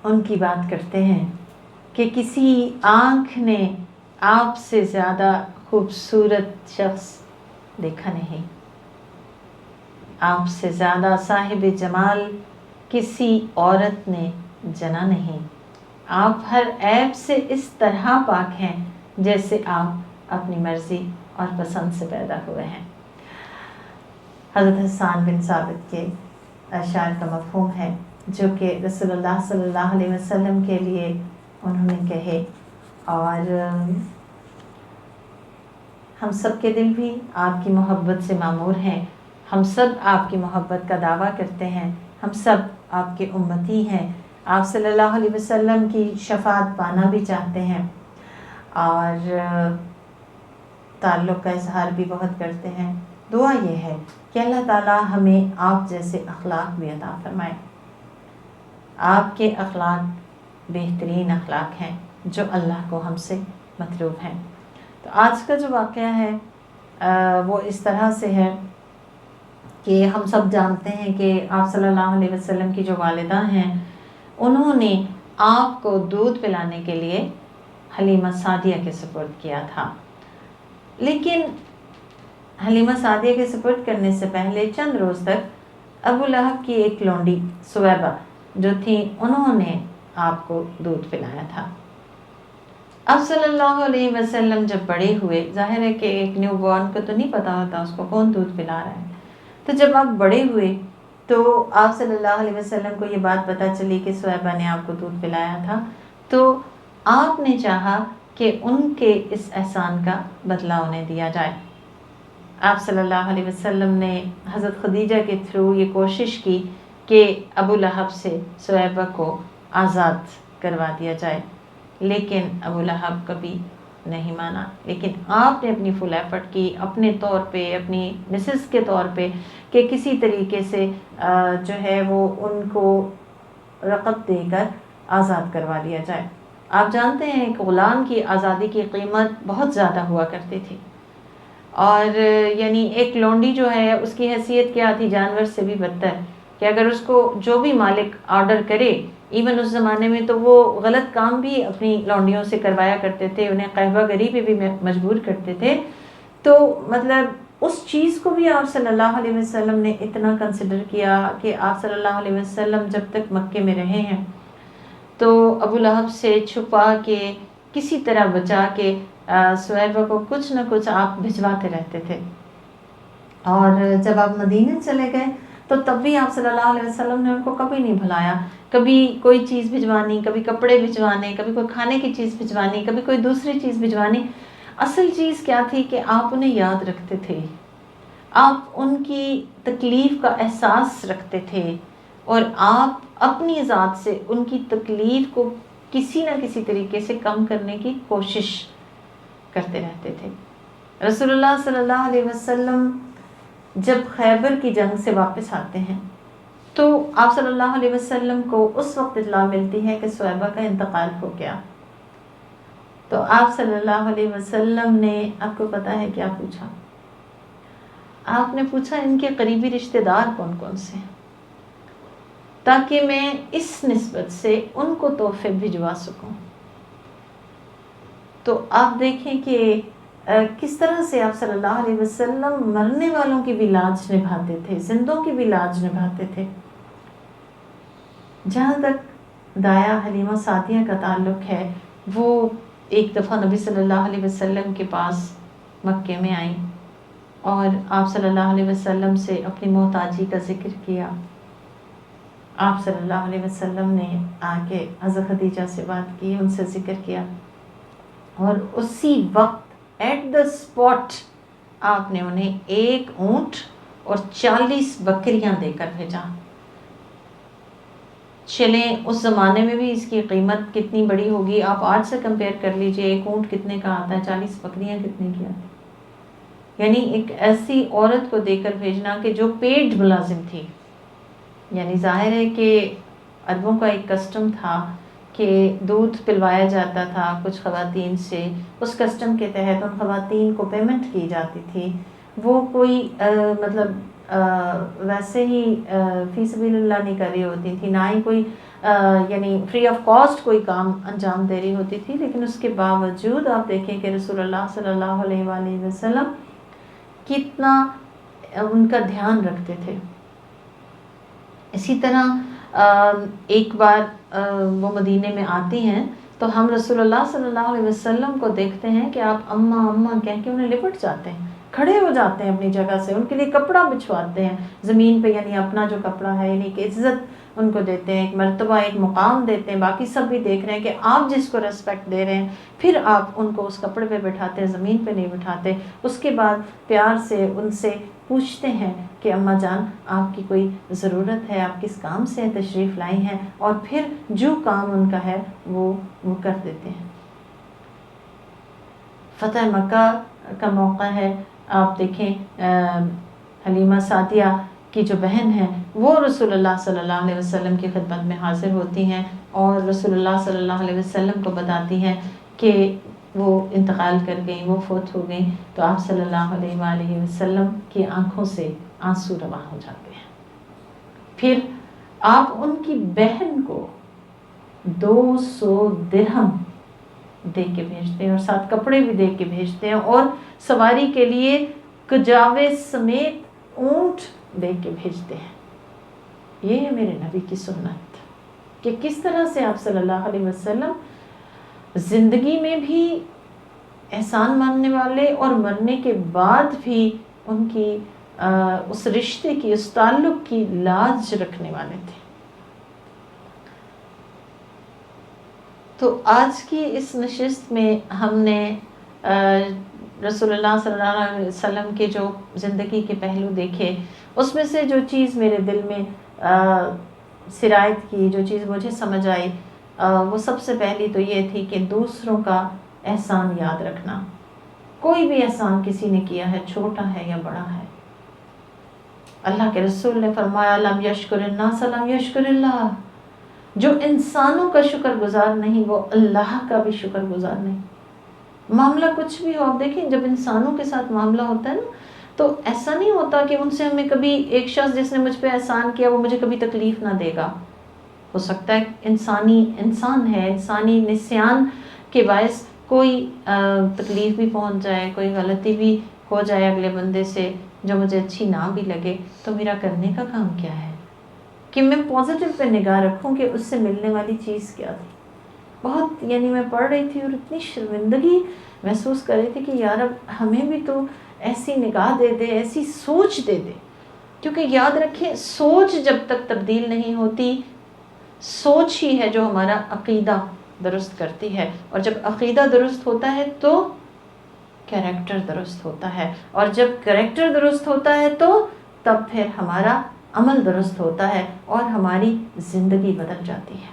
ان کی بات کرتے ہیں کہ کسی آنکھ نے آپ سے زیادہ خوبصورت شخص دیکھا نہیں، آپ سے زیادہ صاحب جمال کسی عورت نے جنا نہیں، آپ ہر عیب سے اس طرح پاک ہیں جیسے آپ اپنی مرضی اور پسند سے پیدا ہوئے ہیں۔ حضرت حسان بن ثابت کے اشعار کا مفہوم ہے جو کہ رسول اللہ صلی اللہ علیہ وسلم کے لیے انہوں نے کہے، اور ہم سب کے دل بھی آپ کی محبت سے معمور ہیں، ہم سب آپ کی محبت کا دعویٰ کرتے ہیں، ہم سب آپ کے امتی ہیں، آپ صلی اللہ علیہ وسلم کی شفاعت پانا بھی چاہتے ہیں، اور تعلق کا اظہار بھی بہت کرتے ہیں۔ دعا یہ ہے کہ اللہ تعالی ہمیں آپ جیسے اخلاق بھی عطا فرمائے۔ آپ کے اخلاق بہترین اخلاق ہیں جو اللہ کو ہم سے مطلوب ہیں۔ تو آج کا جو واقعہ ہے وہ اس طرح سے ہے کہ ہم سب جانتے ہیں کہ آپ صلی اللہ علیہ وسلم کی جو والدہ ہیں انہوں نے آپ کو دودھ پلانے کے لیے حلیمہ سعدیہ کے سپرد کیا تھا، لیکن حلیمہ سعدیہ کے سپرد کرنے سے پہلے چند روز تک ابو لہب کی ایک لونڈی سویبہ جو تھی انہوں نے آپ کو دودھ پلایا تھا۔ اب صلی اللہ علیہ وسلم جب بڑے ہوئے، ظاہر ہے کہ ایک نیو بورن کو تو نہیں پتا ہوتا اس کو کون دودھ پلا رہا ہے، تو جب آپ بڑے ہوئے تو آپ صلی اللہ علیہ وسلم کو یہ بات پتہ چلی کہ سویبہ نے آپ کو دودھ پلایا تھا، تو آپ نے چاہا کہ ان کے اس احسان کا بدلہ انہیں دیا جائے۔ آپ صلی اللہ علیہ وسلم نے حضرت خدیجہ کے تھرو یہ کوشش کی کہ ابو لہب سے سویبہ کو آزاد کروا دیا جائے، لیکن ابو لہب کبھی نہیں مانا۔ لیکن آپ نے اپنی فل ایفرٹ کی اپنے طور پہ، اپنی مسز کے طور پہ، کہ کسی طریقے سے جو ہے وہ ان کو رقب دے کر آزاد کروا دیا جائے۔ آپ جانتے ہیں کہ غلام کی آزادی کی قیمت بہت زیادہ ہوا کرتی تھی، اور یعنی ایک لونڈی جو ہے اس کی حیثیت کیا تھی، جانور سے بھی بدتر، کہ اگر اس کو جو بھی مالک آرڈر کرے، ایون اس زمانے میں تو وہ غلط کام بھی اپنی لونڈیوں سے کروایا کرتے تھے، انہیں قہوہ گری پہ بھی مجبور کرتے تھے، تو مطلب اس چیز کو بھی آپ صلی اللہ علیہ وسلم نے اتنا کنسیڈر کیا کہ آپ صلی اللہ علیہ وسلم جب تک مکے میں رہے ہیں تو ابو لہب سے چھپا کے کسی طرح بچا کے سویبہ کو کچھ نہ کچھ آپ بھجواتے رہتے تھے، اور جب آپ مدینے چلے گئے تو تب بھی آپ صلی اللہ علیہ وسلم نے ان کو کبھی نہیں بھلایا، کبھی کوئی چیز بھجوانی، کبھی کپڑے بھجوانے، کبھی کوئی کھانے کی چیز بھجوانی، کبھی کوئی دوسری چیز بھجوانی۔ اصل چیز کیا تھی کہ آپ انہیں یاد رکھتے تھے، آپ ان کی تکلیف کا احساس رکھتے تھے، اور آپ اپنی ذات سے ان کی تکلیف کو کسی نہ کسی طریقے سے کم کرنے کی کوشش کرتے رہتے تھے۔ رسول اللہ صلی اللہ علیہ وسلم جب خیبر کی جنگ سے واپس آتے ہیں تو آپ صلی اللہ علیہ وسلم کو اس وقت اطلاع ملتی ہے کہ سویبہ کا انتقال ہو گیا، تو آپ صلی اللہ علیہ وسلم نے، آپ کو پتا ہے کیا پوچھا؟ آپ نے پوچھا ان کے قریبی رشتہ دار کون کون سے ہیں، تاکہ میں اس نسبت سے ان کو تحفے بھجوا سکوں۔ تو آپ دیکھیں کہ کس طرح سے آپ صلی اللہ علیہ وسلم مرنے والوں کی بھی لاج نبھاتے تھے، زندوں کی بھی لاج نبھاتے تھے۔ جہاں تک دایا حلیمہ سعدیہ کا تعلق ہے، وہ ایک دفعہ نبی صلی اللہ علیہ وسلم کے پاس مکے میں آئیں اور آپ صلی اللہ علیہ وسلم سے اپنی محتاجی کا ذکر کیا۔ آپ صلی اللہ علیہ وسلم نے آ کے حضرت خدیجہ سے بات کی، ان سے ذکر کیا، اور اسی وقت ایٹ دا اسپاٹ آپ نے انہیں 1 اونٹ اور 40 بکریاں دے کر بھیجا۔ چلیں اس زمانے میں بھی اس کی قیمت کتنی بڑی ہوگی، آپ آج سے کمپیئر کر لیجئے، 1 اونٹ کتنے کا آتا ہے، 40 بکریاں کتنے کی آتی، یعنی ایک ایسی عورت کو دے کر بھیجنا کہ جو پیڈ ملازم تھی۔ یعنی ظاہر ہے کہ عربوں کا ایک کسٹم تھا کہ دودھ پلوایا جاتا تھا کچھ خواتین سے، اس کسٹم کے تحت ان خواتین کو پیمنٹ کی جاتی تھی، وہ کوئی مطلب ویسے ہی فی سبیل اللہ نہیں کر رہی ہوتی تھی، نہ ہی کوئی یعنی فری آف کاسٹ کوئی کام انجام دے رہی ہوتی تھی، لیکن اس کے باوجود آپ دیکھیں کہ رسول اللہ صلی اللہ علیہ وآلہ وسلم کتنا ان کا دھیان رکھتے تھے۔ اسی طرح ایک بار وہ مدینے میں آتی ہیں تو ہم رسول اللہ صلی اللہ علیہ وسلم کو دیکھتے ہیں کہ آپ اماں اماں کہہ کے انہیں لپٹ جاتے ہیں، کھڑے ہو جاتے ہیں اپنی جگہ سے، ان کے لیے کپڑا بچھواتے ہیں زمین پہ، یعنی اپنا جو کپڑا ہے، یعنی کہ عزت ان کو دیتے ہیں، ایک مرتبہ ایک مقام دیتے ہیں۔ باقی سب بھی دیکھ رہے ہیں کہ آپ جس کو ریسپیکٹ دے رہے ہیں، پھر آپ ان کو اس کپڑے پہ بٹھاتے ہیں، زمین پہ نہیں بٹھاتے۔ اس کے بعد پیار سے ان سے پوچھتے ہیں کہ اماں جان آپ کی کوئی ضرورت ہے، آپ کس کام سے تشریف لائی ہیں، اور پھر جو کام ان کا ہے وہ کر دیتے ہیں۔ فتح مکہ کا موقع ہے، آپ دیکھیں حلیمہ سعدیہ کی جو بہن ہے وہ رسول اللہ صلی اللہ علیہ وسلم کی خدمت میں حاضر ہوتی ہیں اور رسول اللہ صلی اللہ علیہ وسلم کو بتاتی ہیں کہ وہ انتقال کر گئیں، وہ فوت ہو گئیں، تو آپ صلی اللہ علیہ وآلہ وسلم کی آنکھوں سے آنسو رواں ہو جاتے ہیں۔ پھر آپ ان کی بہن کو 200 درہم دے کے بھیجتے ہیں اور ساتھ کپڑے بھی دے کے بھیجتے ہیں، اور سواری کے لیے کجاوے سمیت اونٹ دے کے بھیجتے ہیں۔ یہ ہے میرے نبی کی سنت کہ کس طرح سے آپ صلی اللہ علیہ وسلم زندگی میں بھی احسان ماننے والے اور مرنے کے بعد بھی ان کی اس رشتے کی، اس تعلق کی لاج رکھنے والے تھے۔ تو آج کی اس نشست میں ہم نے رسول اللہ صلی اللہ علیہ وسلم کے جو زندگی کے پہلو دیکھے، اس میں سے جو چیز میرے دل میں سرایت کی، جو چیز مجھے سمجھ آئی، وہ سب سے پہلی تو یہ تھی کہ دوسروں کا احسان یاد رکھنا۔ کوئی بھی احسان کسی نے کیا ہے، چھوٹا ہے یا بڑا ہے، اللہ کے رسول نے فرمایا لم یشکر الناس لم یشکر اللہ، جو انسانوں کا شکر گزار نہیں وہ اللہ کا بھی شکر گزار نہیں۔ معاملہ کچھ بھی ہو، آپ دیکھیں جب انسانوں کے ساتھ معاملہ ہوتا ہے نا، تو ایسا نہیں ہوتا کہ ان سے ہمیں کبھی، ایک شخص جس نے مجھ پہ احسان کیا وہ مجھے کبھی تکلیف نہ دے گا۔ ہو سکتا ہے انسان ہے، انسانی نسیان کے باعث کوئی تکلیف بھی پہنچ جائے، کوئی غلطی بھی ہو جائے اگلے بندے سے جو مجھے اچھی نہ بھی لگے، تو میرا کرنے کا کام کیا ہے کہ میں پازیٹیو پہ نگاہ رکھوں کہ اس سے ملنے والی چیز کیا تھی۔ بہت یعنی میں پڑھ رہی تھی اور اتنی شرمندگی محسوس کر رہی تھی کہ یا رب ہمیں بھی تو ایسی نگاہ دے دے، ایسی سوچ دے دے، کیونکہ یاد رکھیں سوچ جب تک تبدیل نہیں ہوتی، سوچ ہی ہے جو ہمارا عقیدہ درست کرتی ہے، اور جب عقیدہ درست ہوتا ہے تو کریکٹر درست ہوتا ہے، اور جب کریکٹر درست ہوتا ہے تو تب پھر ہمارا عمل درست ہوتا ہے اور ہماری زندگی بدل جاتی ہے۔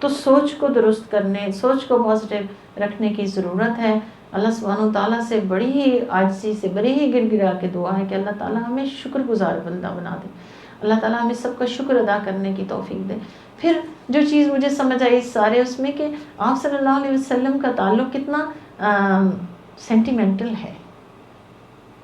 تو سوچ کو درست کرنے، سوچ کو پازیٹیو رکھنے کی ضرورت ہے۔ اللہ سبحانہ و تعالیٰ سے بڑی ہی عاجزی سے، بڑی ہی گر گرا کے دعا ہے کہ اللہ تعالیٰ ہمیں شکر گزار بندہ بنا دے، اللہ تعالیٰ ہمیں سب کا شکر ادا کرنے کی توفیق دے۔ پھر جو چیز مجھے سمجھ آئی سارے اس میں کہ آپ صلی اللہ علیہ وسلم کا تعلق کتنا سینٹیمنٹل ہے،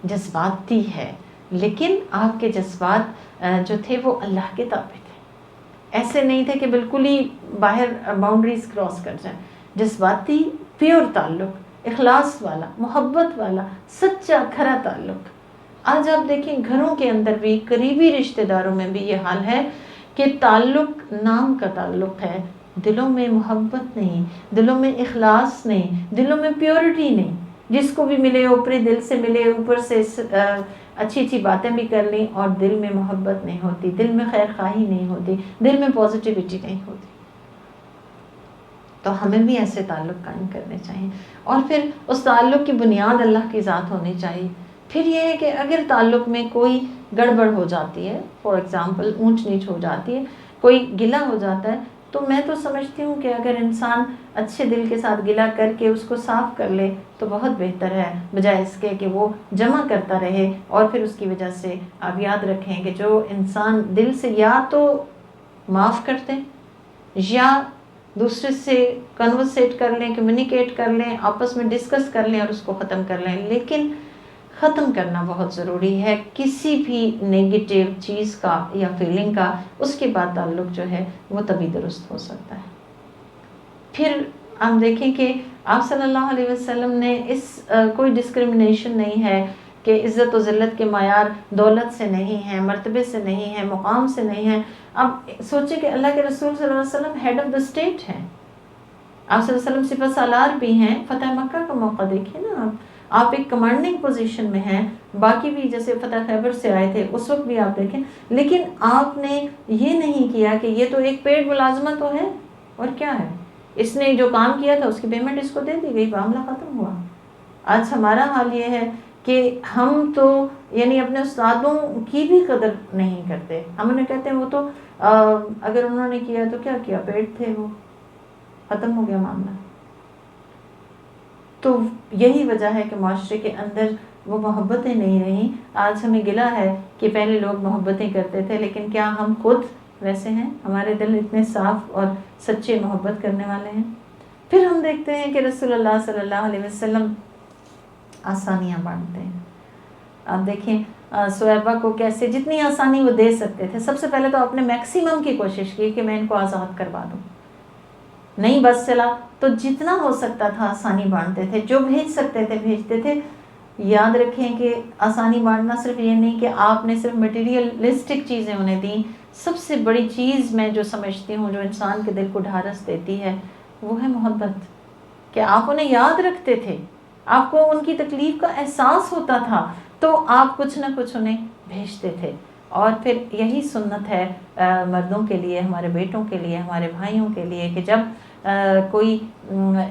جذباتی ہے، لیکن آپ کے جذبات جو تھے وہ اللہ کے تابع تھے، ایسے نہیں تھے کہ بالکل ہی باہر باؤنڈریز کراس کر جائیں۔ جذباتی پیور تعلق، اخلاص والا، محبت والا، سچا کھرا تعلق۔ آج آپ دیکھیں گھروں کے اندر بھی، قریبی رشتہ داروں میں بھی یہ حال ہے کہ تعلق نام کا تعلق ہے، دلوں میں محبت نہیں، دلوں میں اخلاص نہیں، دلوں میں پیورٹی نہیں۔ جس کو بھی ملے اوپری دل سے ملے، اوپر سے اچھی اچھی باتیں بھی کر لیں، اور دل میں محبت نہیں ہوتی، دل میں خیر خواہی نہیں ہوتی، دل میں پازیٹیوٹی نہیں ہوتی۔ تو ہمیں بھی ایسے تعلق قائم کرنے چاہیے، اور پھر اس تعلق کی بنیاد اللہ کی ذات ہونی چاہیے۔ پھر یہ ہے کہ اگر تعلق میں کوئی گڑبڑ ہو جاتی ہے، فار ایگزامپل اونچ نیچ ہو جاتی ہے، کوئی گلہ ہو جاتا ہے، تو میں تو سمجھتی ہوں کہ اگر انسان اچھے دل کے ساتھ گلہ کر کے اس کو صاف کر لے تو بہت بہتر ہے، بجائے اس کے کہ وہ جمع کرتا رہے، اور پھر اس کی وجہ سے آپ یاد رکھیں کہ جو انسان دل سے یا تو معاف کرتے یا دوسرے سے کنورسیٹ کر لیں، کمیونیکیٹ کر لیں، آپس میں ڈسکس کر لیں اور اس کو ختم کر لیں، لیکن ختم کرنا بہت ضروری ہے. کسی بھی نیگیٹو چیز کا یا فیلنگ کا اس کے بعد تعلق جو ہے وہ تبھی درست ہو سکتا ہے. پھر ہم دیکھیں کہ آپ صلی اللہ علیہ وسلم نے کوئی ڈسکرمنیشن نہیں ہے کہ عزت و ذلت کے معیار دولت سے نہیں ہیں، مرتبے سے نہیں ہیں، مقام سے نہیں ہیں. اب سوچیں کہ اللہ کے رسول صلی اللہ علیہ وسلم ہیڈ آف دا اسٹیٹ ہیں، آپ صلی اللہ علیہ وسلم سپہ سالار بھی ہیں. فتح مکہ کا موقع دیکھیں نا، آپ ایک کمانڈنگ پوزیشن میں ہیں. باقی بھی جیسے فتح خیبر سے آئے تھے اس وقت بھی آپ دیکھیں، لیکن آپ نے یہ نہیں کیا کہ یہ تو ایک پیڈ ملازمت تو ہے اور کیا ہے، اس نے جو کام کیا تھا اس کی پیمنٹ اس کو دے دی گئی، معاملہ ختم ہوا. آج ہمارا حال یہ ہے کہ ہم تو یعنی اپنے استادوں کی بھی قدر نہیں کرتے. ہم انہیں کہتے ہیں وہ تو اگر انہوں نے کیا تو کیا کیا، پیڈ تھے، وہ ختم ہو گیا معاملہ. تو یہی وجہ ہے کہ معاشرے کے اندر وہ محبتیں نہیں رہیں. آج ہمیں گلہ ہے کہ پہلے لوگ محبتیں کرتے تھے، لیکن کیا ہم خود ویسے ہیں؟ ہمارے دل اتنے صاف اور سچے محبت کرنے والے ہیں؟ پھر ہم دیکھتے ہیں کہ رسول اللہ صلی اللہ علیہ وسلم آسانیاں بانٹتے ہیں. آپ دیکھیں صہیبہ کو کیسے جتنی آسانی وہ دے سکتے تھے، سب سے پہلے تو آپ نے میکسیمم کی کوشش کی کہ میں ان کو آزاد کروا دوں. نہیں بس چلا تو جتنا ہو سکتا تھا آسانی بانٹتے تھے، جو بھیج سکتے تھے بھیجتے تھے. یاد رکھیں کہ آسانی بانٹنا صرف یہ نہیں کہ آپ نے صرف مٹیریلسٹک چیزیں انہیں دیں. سب سے بڑی چیز میں جو سمجھتی ہوں جو انسان کے دل کو ڈھارس دیتی ہے وہ ہے محبت. کہ آپ انہیں یاد رکھتے تھے، آپ کو ان کی تکلیف کا احساس ہوتا تھا تو آپ کچھ نہ کچھ انہیں بھیجتے تھے. اور پھر یہی سنت ہے مردوں کے لیے، ہمارے بیٹوں کے لیے، ہمارے بھائیوں کے لیے کہ جب کوئی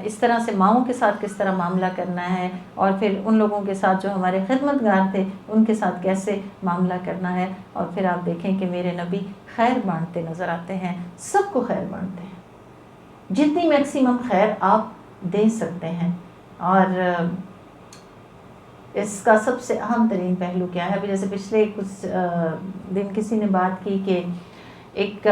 اس طرح سے ماؤں کے ساتھ کس طرح معاملہ کرنا ہے، اور پھر ان لوگوں کے ساتھ جو ہمارے خدمت گار تھے ان کے ساتھ کیسے معاملہ کرنا ہے. اور پھر آپ دیکھیں کہ میرے نبی خیر بانٹتے نظر آتے ہیں، سب کو خیر بانٹتے ہیں، جتنی میکسیمم خیر آپ دے سکتے ہیں. اور اس کا سب سے اہم ترین پہلو کیا ہے؟ ابھی جیسے پچھلے کچھ دن کسی نے بات کی کہ ایک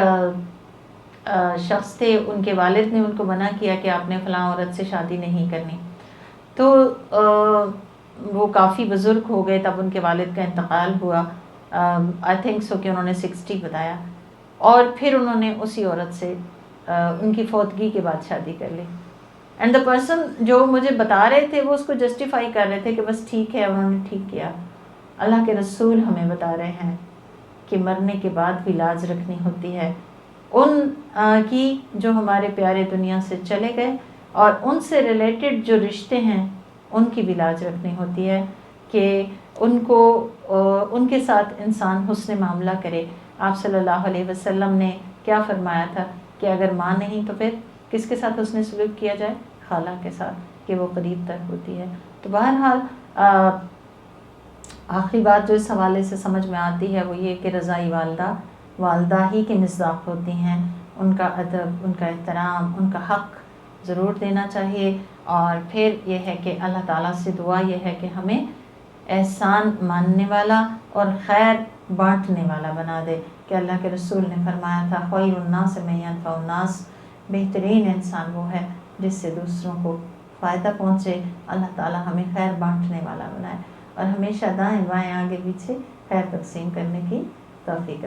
شخص تھے، ان کے والد نے ان کو منع کیا کہ آپ نے فلاں عورت سے شادی نہیں کرنی. تو وہ کافی بزرگ ہو گئے، تب ان کے والد کا انتقال ہوا. آئی تھنک سو کہ انہوں نے 60 بتایا، اور پھر انہوں نے اسی عورت سے ان کی فوتگی کے بعد شادی کر لی. اینڈ دا پرسن جو مجھے بتا رہے تھے وہ اس کو جسٹیفائی کر رہے تھے کہ بس ٹھیک ہے انہوں نے ٹھیک کیا. اللہ کے رسول ہمیں بتا رہے ہیں کہ مرنے کے بعد بھی لاج رکھنی ہوتی ہے ان کی جو ہمارے پیارے دنیا سے چلے گئے، اور ان سے ریلیٹڈ جو رشتے ہیں ان کی بھی لاج رکھنی ہوتی ہے کہ ان کو ان کے ساتھ انسان حسن معاملہ کرے. آپ صلی اللہ علیہ وسلم نے کیا فرمایا تھا کہ اگر ماں نہیں تو پھر کس کے ساتھ حسن سلوک کیا جائے؟ خالہ کے ساتھ، کہ وہ قریب تر ہوتی ہے. تو بہرحال آخری بات جو اس حوالے سے سمجھ میں آتی ہے وہ یہ کہ رضائی والدہ ہی کے مصداق ہوتی ہیں. ان کا ادب، ان کا احترام، ان کا حق ضرور دینا چاہیے. اور پھر یہ ہے کہ اللہ تعالیٰ سے دعا یہ ہے کہ ہمیں احسان ماننے والا اور خیر بانٹنے والا بنا دے. کہ اللہ کے رسول نے فرمایا تھا خیر الناس من ینفع الناس، بہترین انسان وہ ہے جس سے دوسروں کو فائدہ پہنچے. اللہ تعالیٰ ہمیں خیر بانٹنے والا بنائے اور ہمیشہ دائیں بائیں آگے پیچھے خیر تقسیم کرنے کی توفیق